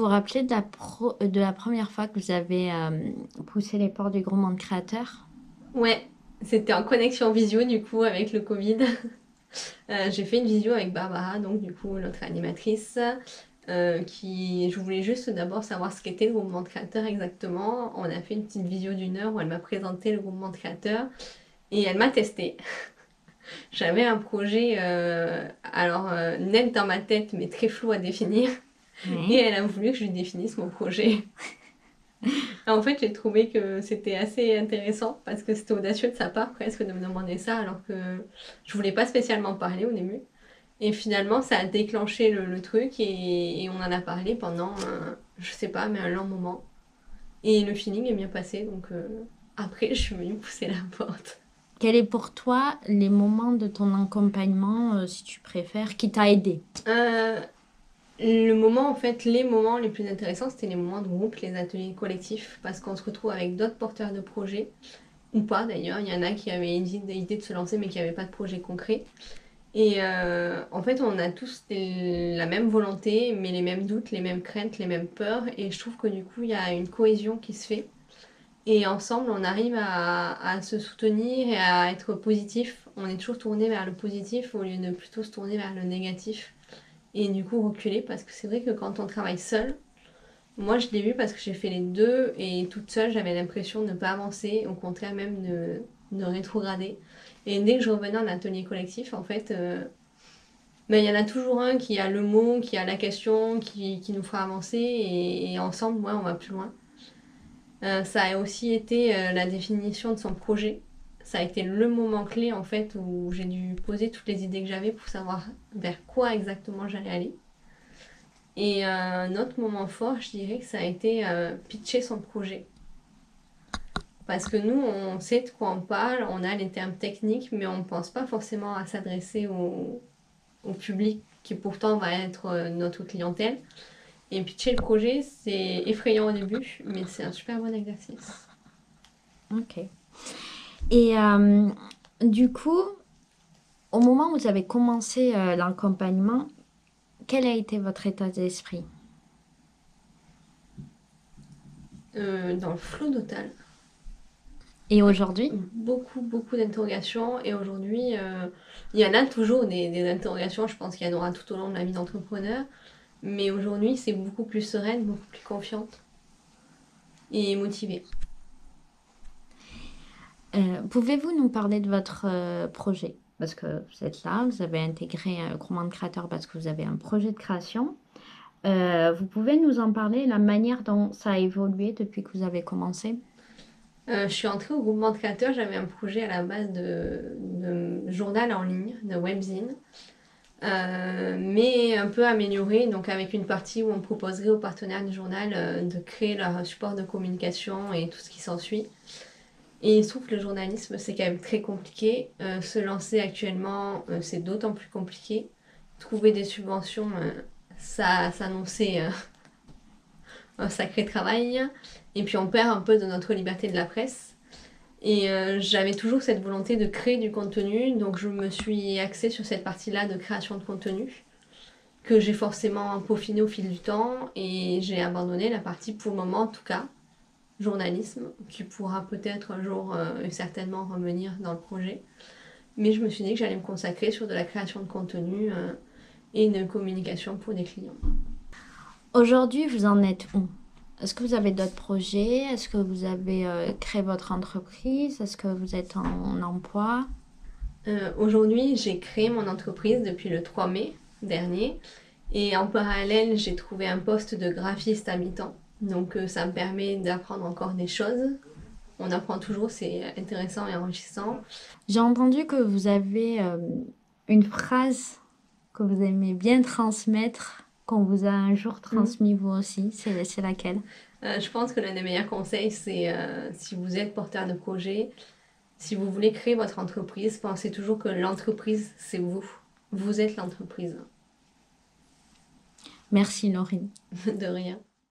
vous rappelez de la première fois que vous avez poussé les portes du groupement de créateurs? Ouais, c'était en connexion visio du coup avec le Covid. J'ai fait une visio avec Barbara, donc du coup notre animatrice, je voulais juste d'abord savoir ce qu'était le groupement de créateurs exactement. On a fait une petite visio d'1 heure où elle m'a présenté le groupement de créateurs et elle m'a testé. J'avais un projet, net dans ma tête mais très flou à définir et Oui. elle a voulu que je lui définisse mon projet. En fait, j'ai trouvé que c'était assez intéressant parce que c'était audacieux de sa part presque de me demander ça alors que je voulais pas spécialement parler au début. Et finalement, ça a déclenché le truc et on en a parlé pendant, je sais pas, mais un long moment. Et le feeling est bien passé, donc après, je suis venue pousser la porte. Quel est pour toi les moments de ton accompagnement, si tu préfères, qui t'a aidé? Euh, le moment, en fait, les moments les plus intéressants, c'était les moments de groupe, les ateliers collectifs, parce qu'on se retrouve avec d'autres porteurs de projets, ou pas d'ailleurs. Il y en a qui avaient l'idée de se lancer, mais qui n'avaient pas de projet concret. Et en fait, on a tous la même volonté, mais les mêmes doutes, les mêmes craintes, les mêmes peurs. Et je trouve que du coup, il y a une cohésion qui se fait. Et ensemble, on arrive à se soutenir et à être positif. On est toujours tourné vers le positif au lieu de plutôt se tourner vers le négatif. Et du coup, reculer, parce que c'est vrai que quand on travaille seul, moi je l'ai vu parce que j'ai fait les deux et toute seule, j'avais l'impression de ne pas avancer, au contraire même de rétrograder. Et dès que je revenais en atelier collectif, en fait, mais il y en a toujours un qui a le mot, qui a la question, qui nous fera avancer et ensemble, ouais, on va plus loin. Ça a aussi été la définition de son projet. Ça a été le moment clé en fait où j'ai dû poser toutes les idées que j'avais pour savoir vers quoi exactement j'allais aller. Et un autre moment fort, je dirais que ça a été pitcher son projet. Parce que nous, on sait de quoi on parle, on a les termes techniques, mais on ne pense pas forcément à s'adresser au public qui pourtant va être notre clientèle. Et pitcher le projet, c'est effrayant au début, mais c'est un super bon exercice. Ok. Et du coup, au moment où vous avez commencé l'accompagnement, quel a été votre état d'esprit? Dans le flou total. Et aujourd'hui? Beaucoup, beaucoup d'interrogations. Et aujourd'hui, il y en a toujours des interrogations. Je pense qu'il y en aura tout au long de la vie d'entrepreneur. Mais aujourd'hui, c'est beaucoup plus sereine, beaucoup plus confiante et motivée. Pouvez-vous nous parler de votre projet? Parce que vous êtes là, vous avez intégré un groupement de créateurs parce que vous avez un projet de création. Vous pouvez nous en parler, la manière dont ça a évolué depuis que vous avez commencé? Je suis entrée au groupement de créateurs. J'avais un projet à la base de journal en ligne, de webzine. Mais un peu amélioré, donc avec une partie où on proposerait aux partenaires du journal de créer leur support de communication et tout ce qui s'ensuit. Et il se trouve que le journalisme, c'est quand même très compliqué. Se lancer actuellement, c'est d'autant plus compliqué. Trouver des subventions, ça s'annonçait un sacré travail. Et puis on perd un peu de notre liberté de la presse. Et j'avais toujours cette volonté de créer du contenu, donc je me suis axée sur cette partie-là de création de contenu, que j'ai forcément peaufiné au fil du temps, et j'ai abandonné la partie, pour le moment en tout cas, journalisme, qui pourra peut-être un jour certainement revenir dans le projet. Mais je me suis dit que j'allais me consacrer sur de la création de contenu et une communication pour des clients. Aujourd'hui, vous en êtes où? Est-ce que vous avez d'autres projets? Est-ce que vous avez créé votre entreprise? Est-ce que vous êtes en emploi? Aujourd'hui, j'ai créé mon entreprise depuis le 3 mai dernier. Et en parallèle, j'ai trouvé un poste de graphiste à mi-temps. Donc ça me permet d'apprendre encore des choses. On apprend toujours, c'est intéressant et enrichissant. J'ai entendu que vous avez une phrase que vous aimez bien transmettre, qu'on vous a un jour Mm. transmis vous aussi. C'est laquelle? Je pense que l'un des meilleurs conseils, c'est si vous êtes porteur de projet, si vous voulez créer votre entreprise, pensez toujours que l'entreprise, c'est vous. Vous êtes l'entreprise. Merci, Laurine. De rien.